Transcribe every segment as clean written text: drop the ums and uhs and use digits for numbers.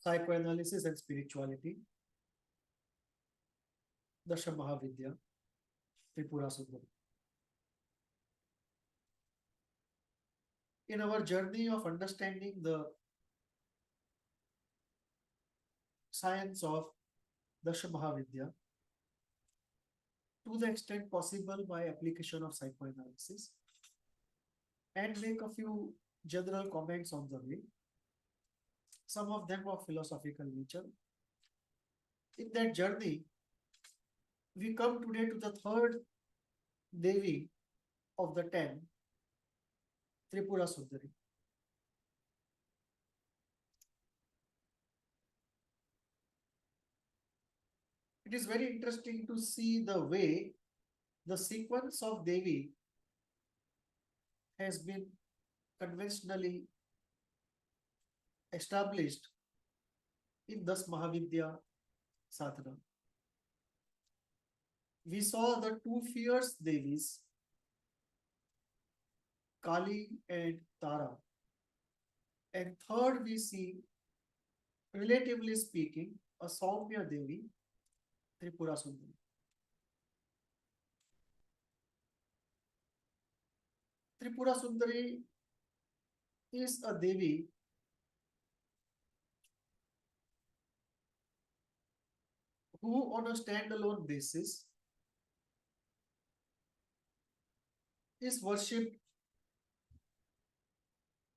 Psychoanalysis and Spirituality, Dasha Mahavidya, Tripura Sundari. In our journey of understanding the science of Dasha Mahavidya, to the extent possible by application of psychoanalysis, and make a few general comments on the way, some of them of philosophical nature. In that journey, we come today to the third Devi of the 10, Tripura Sundari. It is very interesting to see the way the sequence of Devi has been conventionally established in Das Mahavidya sadhana. We saw the two fierce Devis, Kali and Tara. And third, we see, relatively speaking, a Saumya Devi, Tripura Sundari. Tripura Sundari is a Devi who, on a standalone basis, is worshipped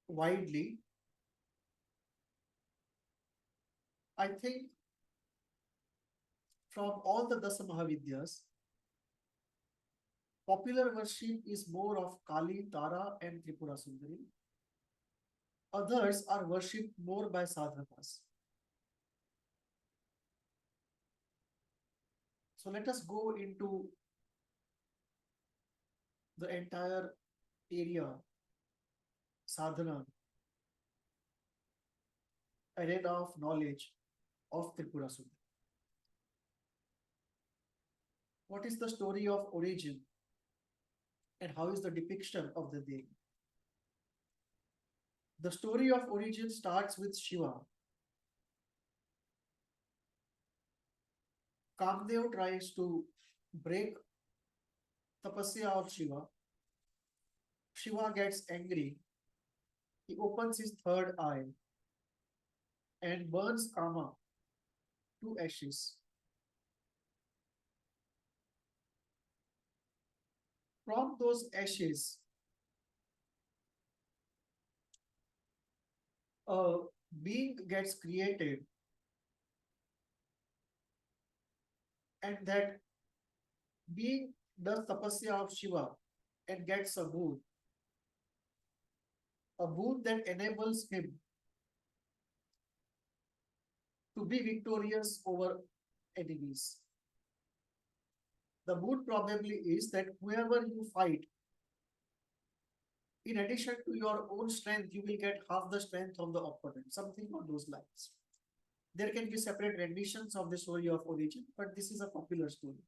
widely. I think from all the Dasa Mahavidyas, popular worship is more of Kali, Tara, and Tripura Sundari. Others are worshipped more by sadhakas. So let us go into the entire area, sadhana, arena of knowledge of Tripura Sundari. What is the story of origin and how is the depiction of the Devi? The story of origin starts with Shiva. Kamdev tries to break tapasya of Shiva. Shiva gets angry. He opens his third eye and burns Kama to ashes. From those ashes, a being gets created, and that being does tapasya of Shiva and gets a boon that enables him to be victorious over enemies. The boon probably is that whoever you fight, in addition to your own strength, you will get half the strength of the opponent, something on those lines. There can be separate renditions of the story of origin, but this is a popular story.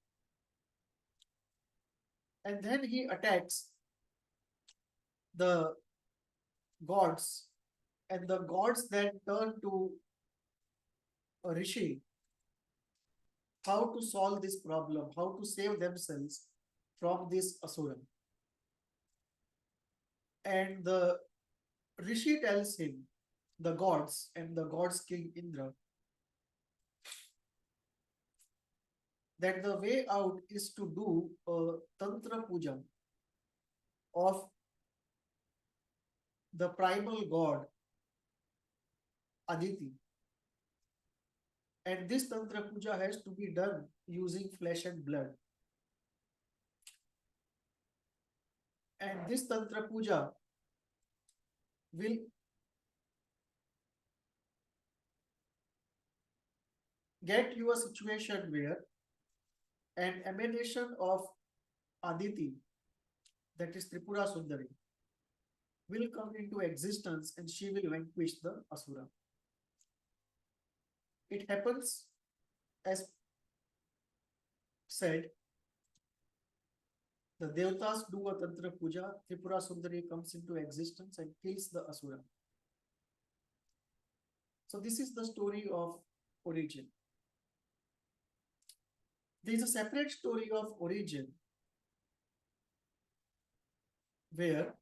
And then he attacks the gods, and the gods then turn to a rishi how to solve this problem, how to save themselves from this asura. And the rishi tells him, the gods and the gods king Indra, that the way out is to do a tantra puja of the primal god Aditi. And this tantra puja has to be done using flesh and blood. And this tantra puja will get you a situation where an emanation of Aditi, that is Tripura Sundari, will come into existence and she will vanquish the asura. It happens, as said, the Devatas do a Tantra Puja, Tripura Sundari comes into existence and kills the asura. So this is the story of origin. There is a separate story of origin where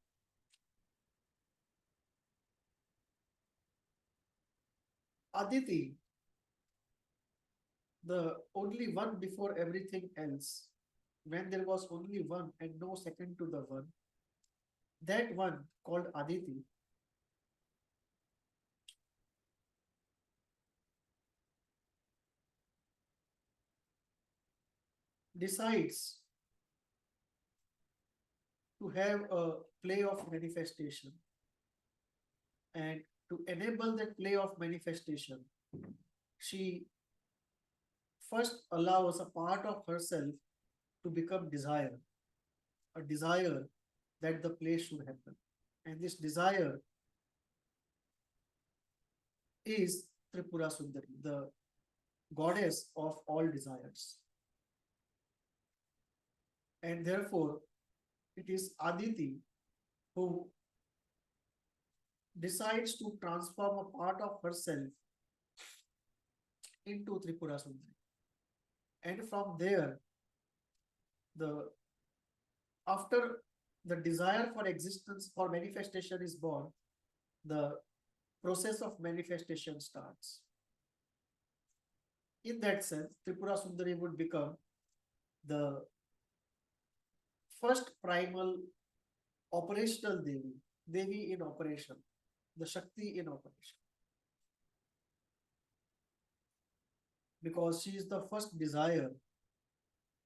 Aditi, the only one before everything else, when there was only one and no second to the one, that one called Aditi decides to have a play of manifestation, and to enable that play of manifestation, she first allows a part of herself to become desire, a desire that the play should happen. And this desire is Tripura Sundari, the goddess of all desires. And therefore, it is Aditi who decides to transform a part of herself into Tripura Sundari. And from there, the after the desire for existence, for manifestation is born, the process of manifestation starts. In that sense, Tripura Sundari would become the first primal operational Devi, Devi in operation, the Shakti in operation. Because she is the first desire,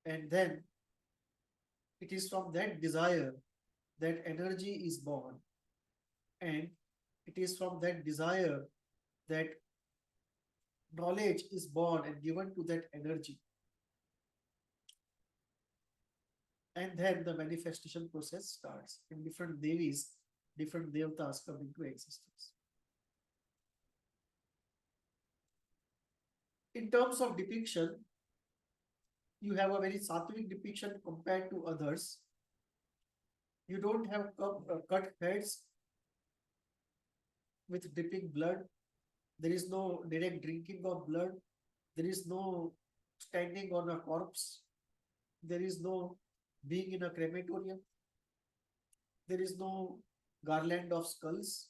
and then it is from that desire that energy is born, and it is from that desire that knowledge is born and given to that energy. And then the manifestation process starts, and different Devis, different Devtas come into existence. In terms of depiction, you have a very sattvic depiction compared to others. You don't have cut heads with dripping blood. There is no direct drinking of blood. There is no standing on a corpse. There is no being in a crematorium. There is no garland of skulls.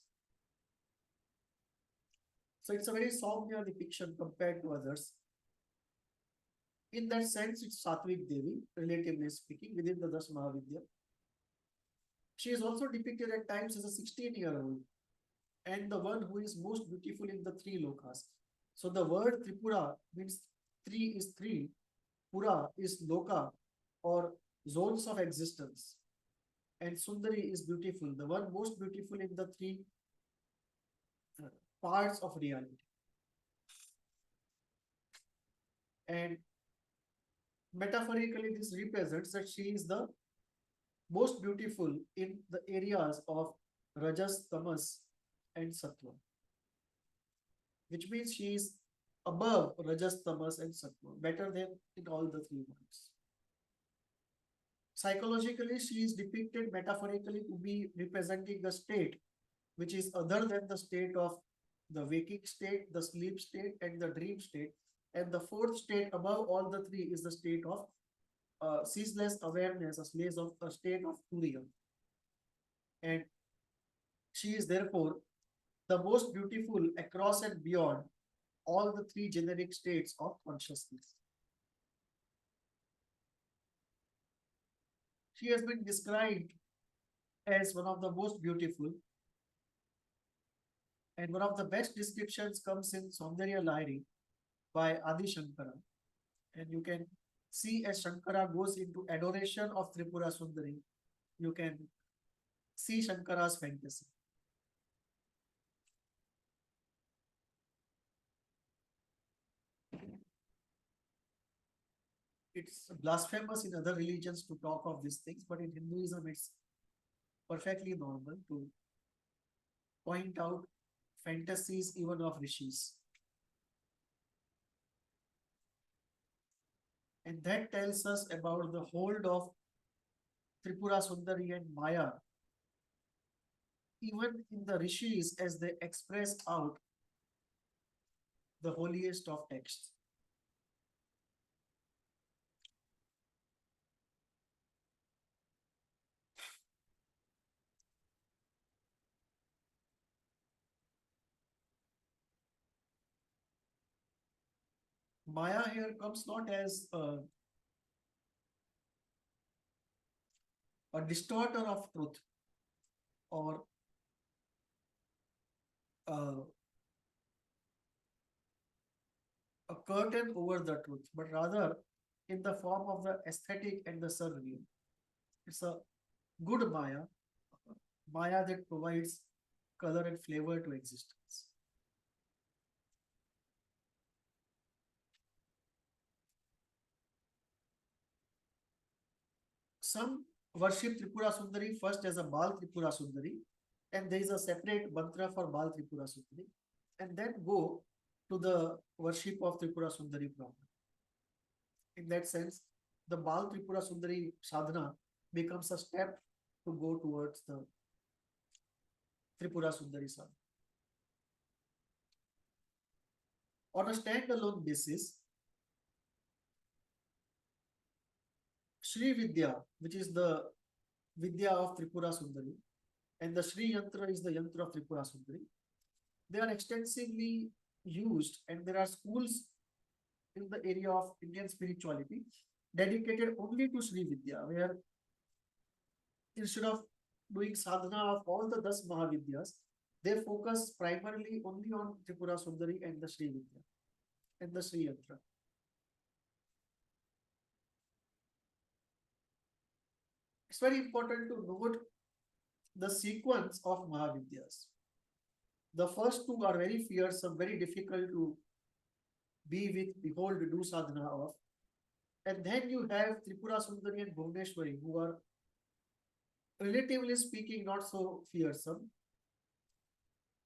So it's a very Soumya depiction compared to others. In that sense, it's Sattvic Devi, relatively speaking, within the Das Mahavidya. She is also depicted at times as a 16-year-old and the one who is most beautiful in the three lokas. So the word Tripura means three is three, Pura is loka or zones of existence, and Sundari is beautiful, the one most beautiful in the three parts of reality. And metaphorically, this represents that she is the most beautiful in the areas of Rajas, Tamas, and Sattva, which means she is above Rajas, Tamas, and Sattva, better than in all the three worlds. Psychologically, she is depicted metaphorically to be representing the state which is other than the state of the waking state, the sleep state, and the dream state. And the fourth state above all the three is the state of ceaseless awareness, a state of Turiya. And she is therefore the most beautiful across and beyond all the three generic states of consciousness. She has been described as one of the most beautiful, and one of the best descriptions comes in Saundarya Lahiri by Adi Shankara. And you can see as Shankara goes into adoration of Tripura Sundari, you can see Shankara's fantasy. It's blasphemous in other religions to talk of these things, but in Hinduism, it's perfectly normal to point out fantasies even of rishis. And that tells us about the hold of Tripura Sundari and Maya. Even in the rishis, as they express out the holiest of texts. Maya here comes not as a distorter of truth or uh, a curtain over the truth, but rather in the form of the aesthetic and the surreal. It's a good Maya, Maya that provides color and flavor to existence. Some worship Tripura Sundari first as a Bal Tripura Sundari, and there is a separate mantra for Bal Tripura Sundari, and then go to the worship of Tripura Sundari proper. In that sense, the Bal Tripura Sundari sadhana becomes a step to go towards the Tripura Sundari sadhana. On a standalone basis, Shri Vidya, which is the Vidya of Tripura Sundari, and the Shri Yantra is the Yantra of Tripura Sundari. They are extensively used, and there are schools in the area of Indian spirituality dedicated only to Shri Vidya, where instead of doing sadhana of all the 10 Mahavidyas, they focus primarily only on Tripura Sundari and the Shri Vidya and the Shri Yantra. It's very important to note the sequence of Mahavidyas. The first two are very fearsome, very difficult to be with, behold, do sadhana of. And then you have Tripura Sundari and Bhuvneshwari, who are relatively speaking not so fearsome.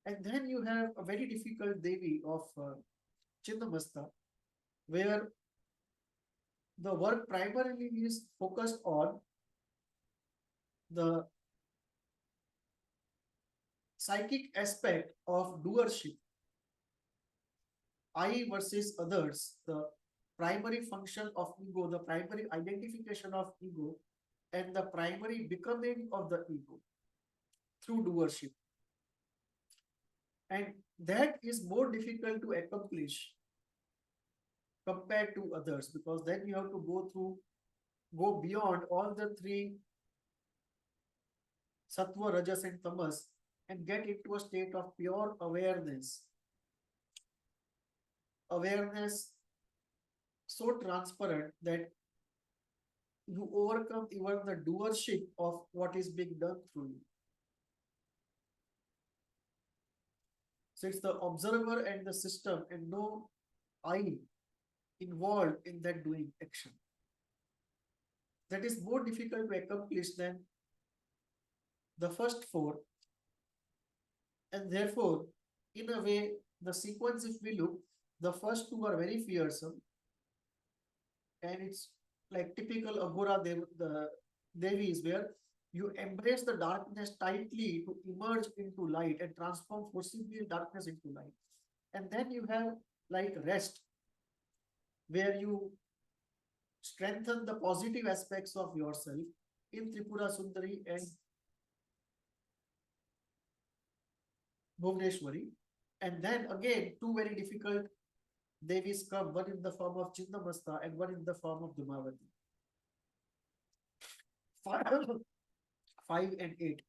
And then you have a very difficult Devi of Chinnamasta, where the work primarily is focused on the psychic aspect of doership, I versus others, the primary function of ego, the primary identification of ego, and the primary becoming of the ego through doership. And that is more difficult to accomplish compared to others, because then you have to go beyond all the three sattva, rajas, and tamas and get into a state of pure awareness. Awareness so transparent that you overcome even the doership of what is being done through you. So it's the observer and the system and no I involved in that doing action. That is more difficult to accomplish than the first four. And therefore, in a way, the sequence, if we look, the first two are very fearsome. And it's like typical Aghora the Devis, where you embrace the darkness tightly to emerge into light and transform forcibly darkness into light. And then you have like rest, where you strengthen the positive aspects of yourself in Tripura Sundari and Bhuvneshwari. And then again, two very difficult Devis come, one in the form of Chinnamasta and one in the form of Dhumavati. 5 and 8.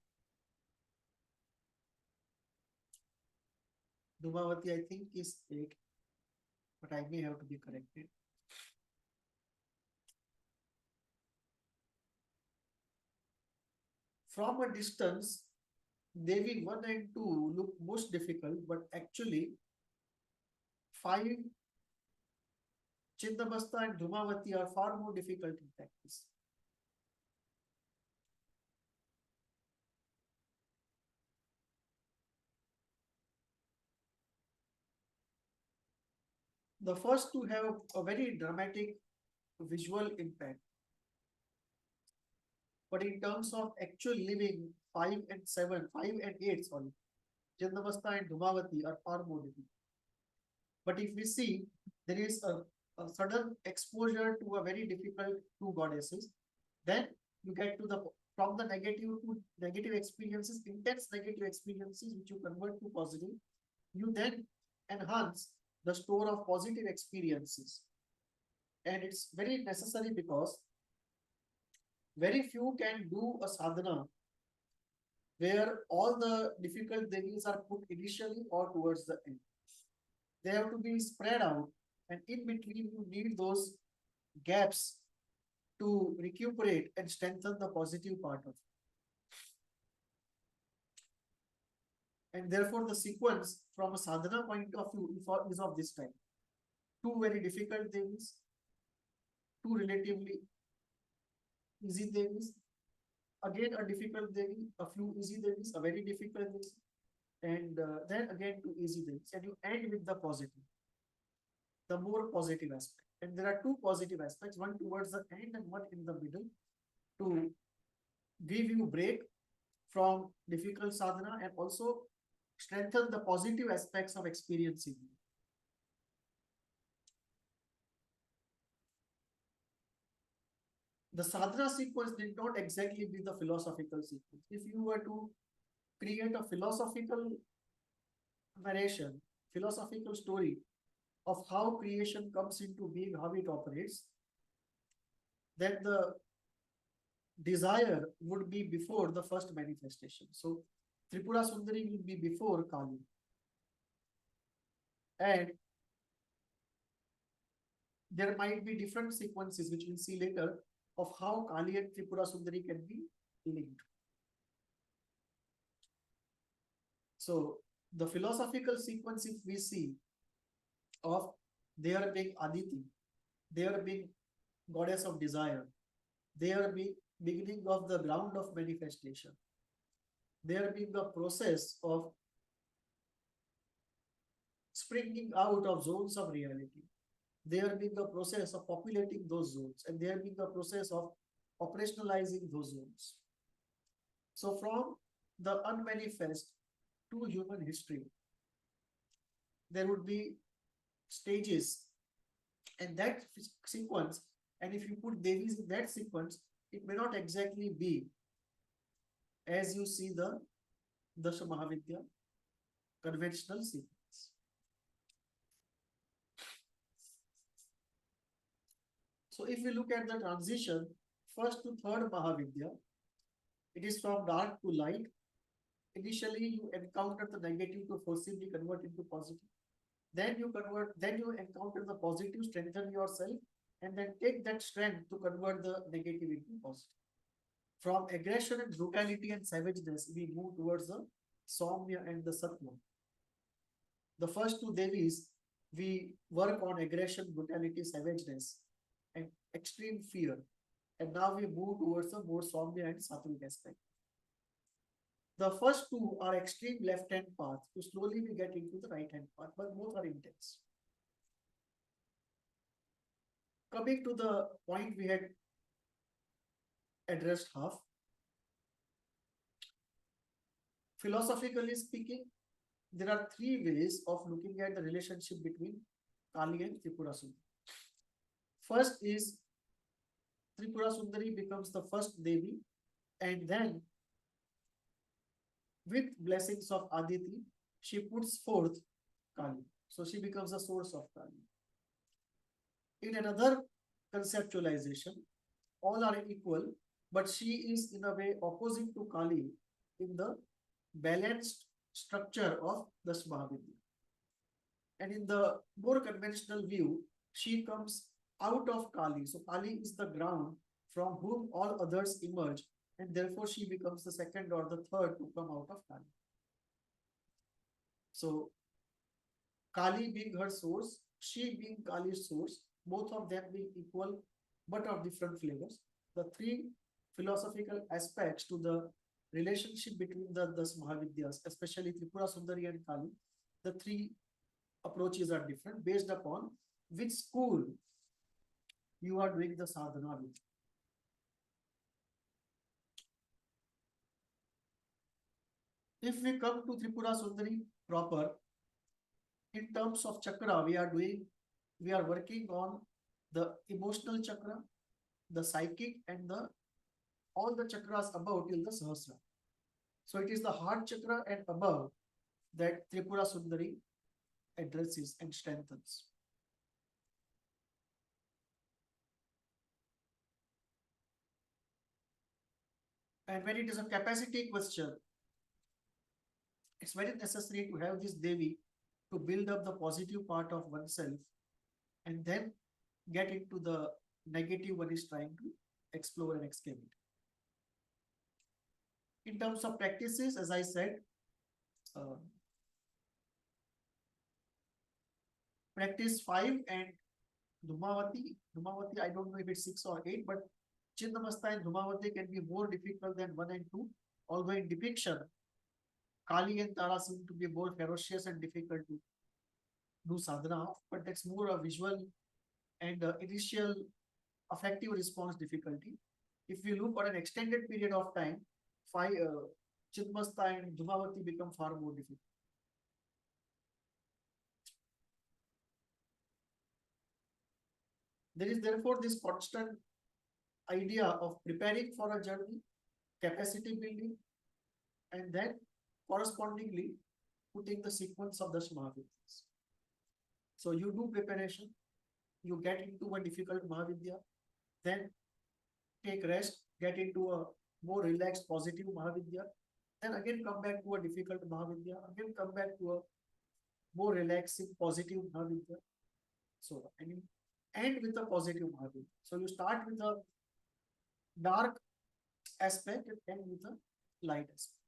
Dhumavati, I think, is 8, but I may have to be corrected. From a distance, Devi 1 and 2 look most difficult, but actually 5, Chinnamasta and Dhumavati are far more difficult in practice. The first two have a very dramatic visual impact. But in terms of actual living, 5 and 7, 5 and 8, sorry, Chinnamasta and Dhumavati are far more difficult. But if we see, there is a sudden exposure to a very difficult two goddesses, then you get to the from the negative to negative experiences, intense negative experiences, which you convert to positive. You then enhance the store of positive experiences. And it's very necessary because very few can do a sadhana where all the difficult devis are put initially or towards the end. They have to be spread out, and in between you need those gaps to recuperate and strengthen the positive part of it. And therefore, the sequence from a sadhana point of view is of this type. Two very difficult devis, two relatively easy devis, again a difficult devi, a few easy devis, a very difficult devi, and then again two easy devis, and you end with the positive, the more positive aspect. And there are two positive aspects, one towards the end and one in the middle, to give you break from difficult sadhana and also strengthen the positive aspects of experiencing. The sadhana sequence did not exactly be the philosophical sequence. If you were to create a philosophical narration, philosophical story of how creation comes into being, how it operates, then the desire would be before the first manifestation. So Tripura Sundari will be before Kali. And there might be different sequences, which we'll see later, of how Kali and Tripura Sundari can be linked. So the philosophical sequence, if we see, of there being Aditi, there being goddess of desire, there being beginning of the ground of manifestation, there being the process of springing out of zones of reality, there being the process of populating those zones, and there being the process of operationalizing those zones. So from the unmanifest to human history, there would be stages, and that sequence, and if you put devis in that sequence, it may not exactly be as you see the Dasha Mahavidya conventional sequence. So if we look at the transition, first to third Mahavidya, it is from dark to light. Initially, you encounter the negative to forcibly convert into positive. Then you encounter the positive, strengthen yourself, and then take that strength to convert the negative into positive. From aggression and brutality and savageness, we move towards the Saumya and the Sattva. The first two devis, we work on aggression, brutality, savageness, and extreme fear. And now we move towards the more Saumya and Sattvic aspect. The first two are extreme left-hand path. So slowly we get into the right-hand path, but both are intense. Coming to the point we had addressed half. Philosophically speaking, there are three ways of looking at the relationship between Kali and Tripura Sundari. First is Tripura Sundari becomes the first Devi, and then with blessings of Aditi, she puts forth Kali. So she becomes the source of Kali. In another conceptualization, all are equal, but she is in a way opposite to Kali in the balanced structure of the Mahavidya. And in the more conventional view, she comes out of Kali. So Kali is the ground from whom all others emerge, and therefore she becomes the second or the third to come out of Kali. So Kali being her source, she being Kali's source, both of them being equal but of different flavors. The three philosophical aspects to the relationship between the Mahavidyas, especially Tripura Sundari and Kali, the three approaches are different based upon which school you are doing the sadhana with. If we come to Tripura Sundari proper, In terms of chakra, we are working on the emotional chakra, the psychic, and the all the chakras above till the Sahasra. So it is the heart chakra and above that Tripura Sundari addresses and strengthens. And when it is a capacity question, it's very necessary to have this Devi to build up the positive part of oneself and then get into the negative one is trying to explore and escape it. In terms of practices, as I said, uh, practice 5 and Dhumavati. Dhumavati, I don't know if it's 6 or 8, but Chinnamasta and Dhumavati can be more difficult than 1 and 2. Although in depiction, Kali and Tara seem to be more ferocious and difficult to do sadhana of, but that's more a visual and initial affective response difficulty. If we look for an extended period of time, Chinnamasta and Dhumavati become far more difficult. There is therefore this constant idea of preparing for a journey, capacity building, and then correspondingly putting the sequence of the Mahavidyas. So you do preparation, you get into a difficult Mahavidya, then take rest, get into a more relaxed, positive Mahavidya, then again come back to a difficult Mahavidya, again come back to a more relaxing, positive Mahavidya. So, I mean, end with a positive Mahavidya. So you start with a dark aspect and end with a light aspect.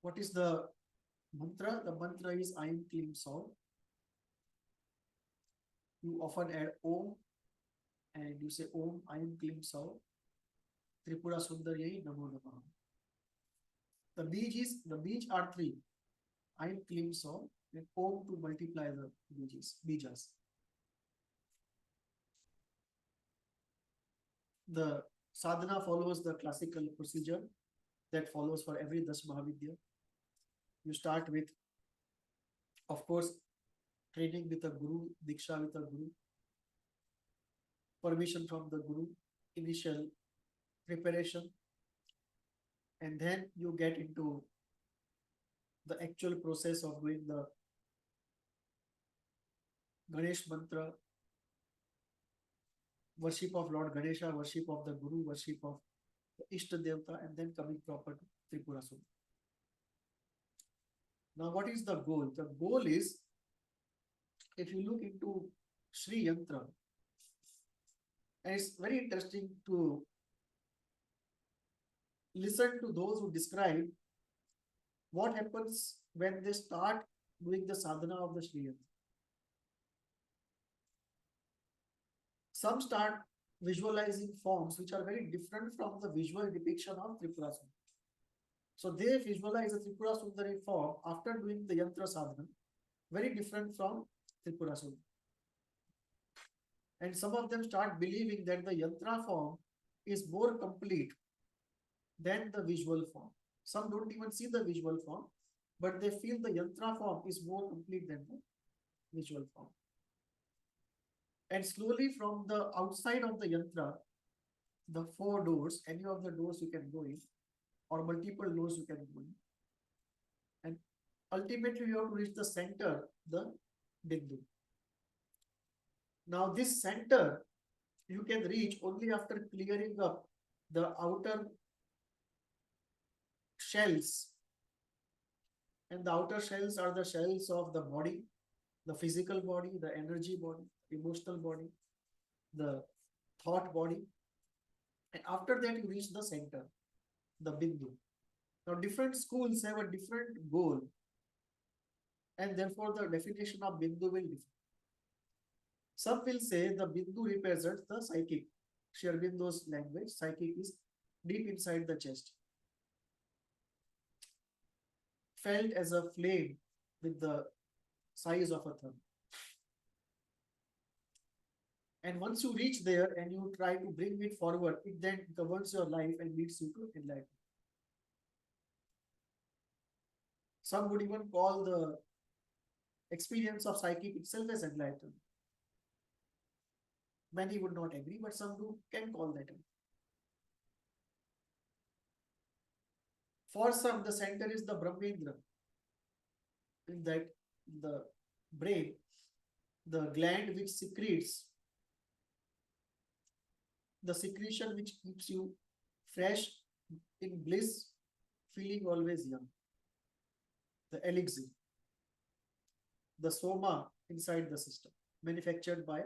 What is the mantra? The mantra is I am Klim Saul. You often add Om and you say Om, I am Klim Saul. Tripura Sundari Namo Namaha. The beej are 3. I am Klim Saul and Om to multiply the bejas. The sadhana follows the classical procedure that follows for every Das Mahavidya. You start with, of course, training with a guru, diksha with a guru, permission from the guru, initial preparation, and then you get into the actual process of doing the Ganesh mantra, worship of Lord Ganesha, worship of the Guru, worship of the Ishta Devta, and then coming proper to Tripura Sundari. Now, what is the goal? The goal is, if you look into Sri Yantra, and it's very interesting to listen to those who describe what happens when they start doing the sadhana of the Sri Yantra. Some start visualizing forms which are very different from the visual depiction of Tripura Sundari. So they visualize a Tripura Sundari form after doing the Yantra sadhana, very different from Tripura Sundari. And some of them start believing that the Yantra form is more complete than the visual form. Some don't even see the visual form, but they feel the Yantra form is more complete than the visual form. And slowly from the outside of the Yantra, the 4 doors, any of the doors you can go in, or multiple doors you can go in. And ultimately you have to reach the center, the Bindu. Now this center you can reach only after clearing up the outer shells. And the outer shells are the shells of the body, the physical body, the energy body, emotional body, the thought body. And after that you reach the center, the Bindu. Now different schools have a different goal, and therefore the definition of Bindu will differ. Some will say the Bindu represents the psychic. Sri Aurobindo's language, psychic is deep inside the chest, felt as a flame with the size of a thumb. And once you reach there and you try to bring it forward, it then governs your life and leads you to enlightenment. Some would even call the experience of psychic itself as enlightenment. Many would not agree, but some can call that. For some, the center is the Brahmendra, in that the brain, the gland which secretes, the secretion which keeps you fresh, in bliss, feeling always young. The elixir, the soma inside the system, manufactured by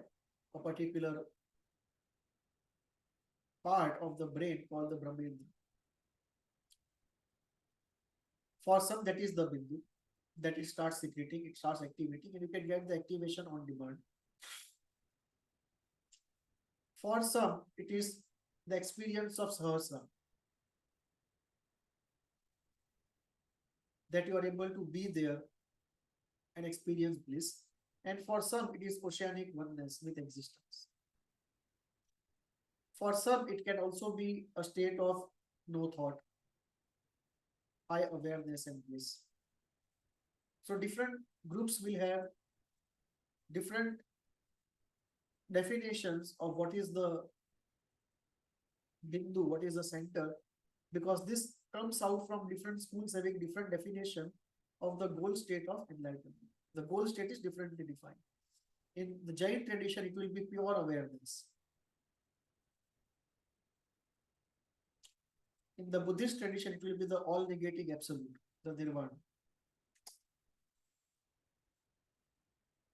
a particular part of the brain called the Brahmendra. For some, that is the bindu, that it starts secreting, it starts activating, and you can get the activation on demand. For some, it is the experience of sahasra, that you are able to be there and experience bliss. And for some, it is oceanic oneness with existence. For some, it can also be a state of no thought, high awareness and bliss. So different groups will have different definitions of what is the bindu, what is the center, because this comes out from different schools having different definition of the goal state of enlightenment. The goal state is differently defined. In the Jain tradition, it will be pure awareness. In the Buddhist tradition, it will be the all-negating absolute, the nirvana.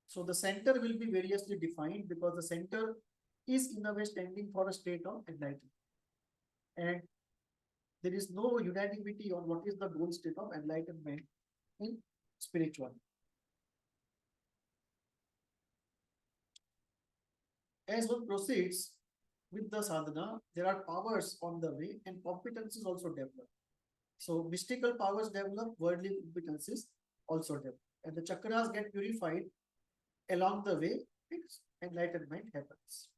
So the center will be variously defined because the center is in a way standing for a state of enlightenment. And there is no unanimity on what is the goal state of enlightenment in spirituality. As one proceeds with the sadhana, there are powers on the way and competencies also develop. So mystical powers develop, worldly competencies also develop. And the chakras get purified along the way, enlightenment happens.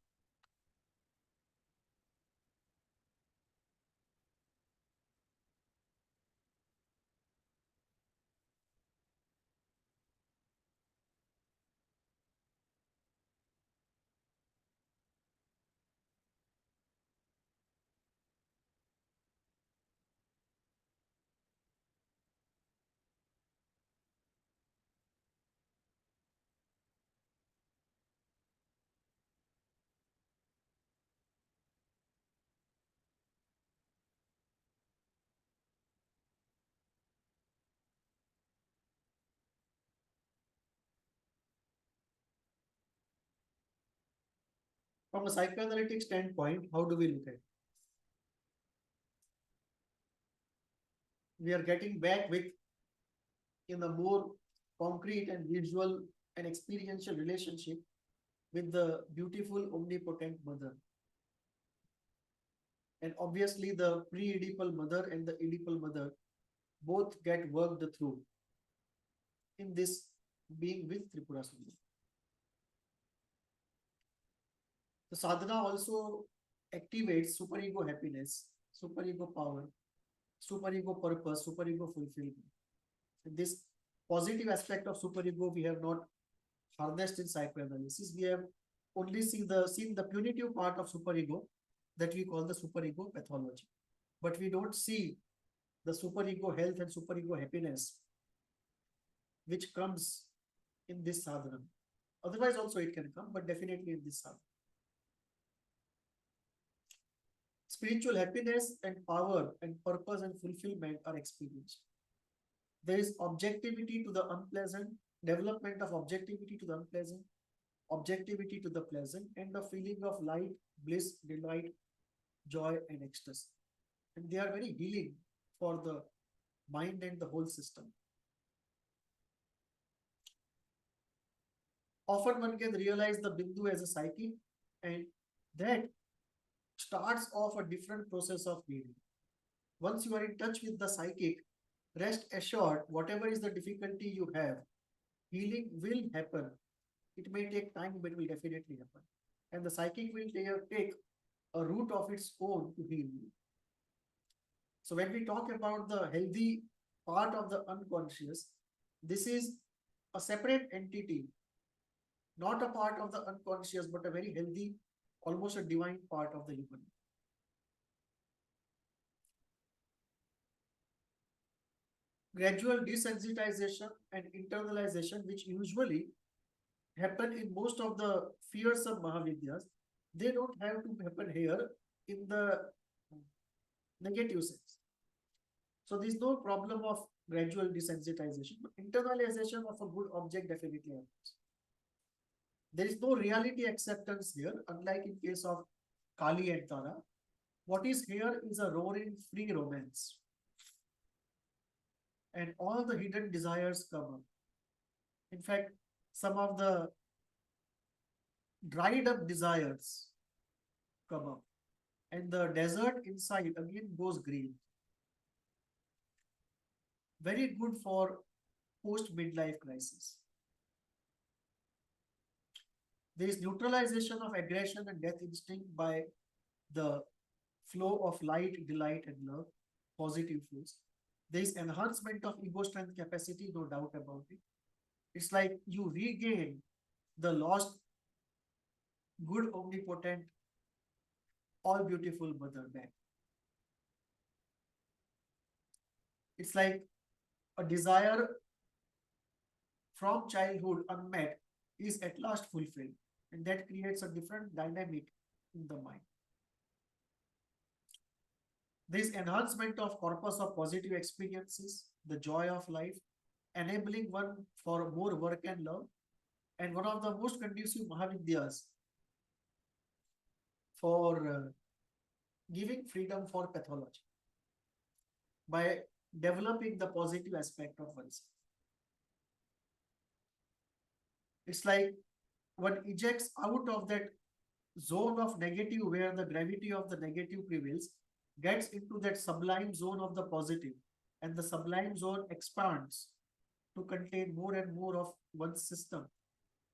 From a psychoanalytic standpoint, how do we look at it? We are getting back with in a more concrete and visual and experiential relationship with the beautiful omnipotent mother. And obviously the pre-Oedipal mother and the Oedipal mother both get worked through in this being with Tripura Sundari. The sadhana also activates superego happiness, superego power, superego purpose, superego fulfillment. And this positive aspect of superego we have not harnessed in psychoanalysis. We have only seen the punitive part of superego that we call the superego pathology. But we don't see the superego health and superego happiness which comes in this sadhana. Otherwise also it can come, but definitely in this sadhana. Spiritual happiness and power and purpose and fulfillment are experienced. There is objectivity to the unpleasant, development of objectivity to the unpleasant, objectivity to the pleasant, and the feeling of light, bliss, delight, joy, and ecstasy. And they are very healing for the mind and the whole system. Often one can realize the bindu as a psyche, and that starts off a different process of healing. Once you are in touch with the psychic, rest assured, whatever is the difficulty you have, healing will happen. It may take time, but it will definitely happen. And the psychic will take a route of its own to heal you. So when we talk about the healthy part of the unconscious, this is a separate entity, not a part of the unconscious, but a very healthy, almost a divine part of the human. Gradual desensitization and internalization, which usually happen in most of the fearsome Mahavidyas, they don't have to happen here in the negative sense. So there is no problem of gradual desensitization, but internalization of a good object definitely happens. There is no reality acceptance here, unlike in case of Kali and Tara. What is here is a roaring free romance. And all the hidden desires come up. In fact, some of the dried up desires come up. And the desert inside again goes green. Very good for post-midlife crisis. There is neutralization of aggression and death instinct by the flow of light, delight, and love, positive flows. There is enhancement of ego strength capacity, no doubt about it. It's like you regain the lost, good, omnipotent, all beautiful mother back. It's like a desire from childhood unmet is at last fulfilled, and that creates a different dynamic in the mind. This enhancement of corpus of positive experiences, the joy of life, enabling one for more work and love, and one of the most conducive Mahavidyas for giving freedom for pathology by developing the positive aspect of oneself. It's like one ejects out of that zone of negative where the gravity of the negative prevails, gets into that sublime zone of the positive, and the sublime zone expands to contain more and more of one's system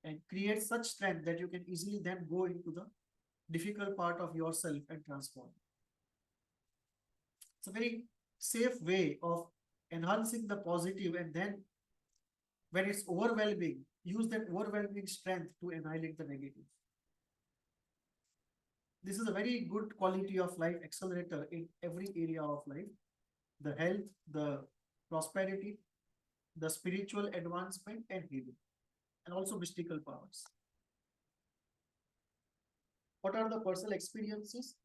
and create such strength that you can easily then go into the difficult part of yourself and transform. It's a very safe way of enhancing the positive, and then when it's overwhelming, use that overwhelming strength to annihilate the negative. This is a very good quality of life accelerator in every area of life: the health, the prosperity, the spiritual advancement and healing, and also mystical powers. What are the personal experiences?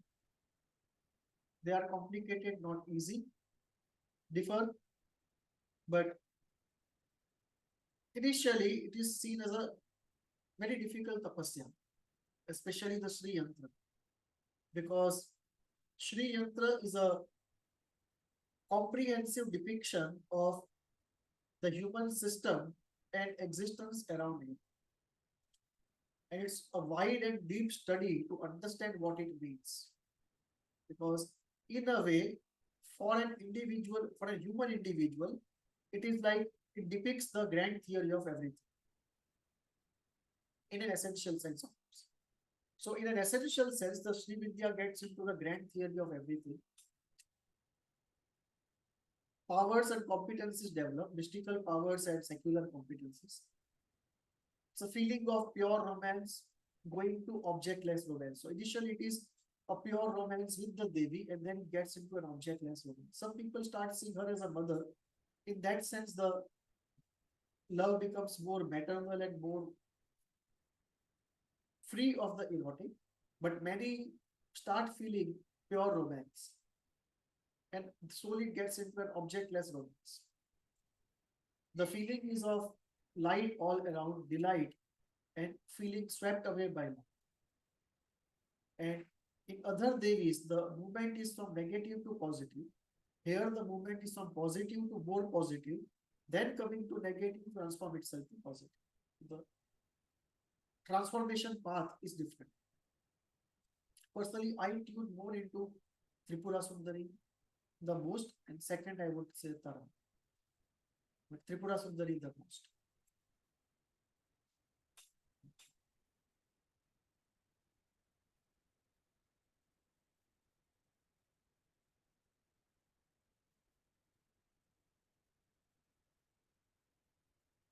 They are complicated, not easy, differ, but initially it is seen as a very difficult tapasya, especially the Sri Yantra, because Sri Yantra is a comprehensive depiction of the human system and existence around it. And it's a wide and deep study to understand what it means. Because in a way, for an individual, for a human individual, it is like it depicts the grand theory of everything in an essential sense, of course. So in an essential sense, the Sri Vidya gets into the grand theory of everything. Powers and competencies develop, mystical powers and secular competencies. It's a feeling of pure romance going to objectless romance. So initially it is a pure romance with the Devi, and then it gets into an objectless romance. Some people start seeing her as a mother. In that sense, the love becomes more maternal and more free of the erotic, but many start feeling pure romance, and slowly gets into an objectless romance. The feeling is of light all around, delight, and feeling swept away by love. And in other Devis, the movement is from negative to positive. Here, the movement is from positive to more positive, then coming to negative to transform itself to positive. The transformation path is different. Personally, I tune more into Tripura Sundari the most, and second, I would say Tara. But Tripura Sundari the most.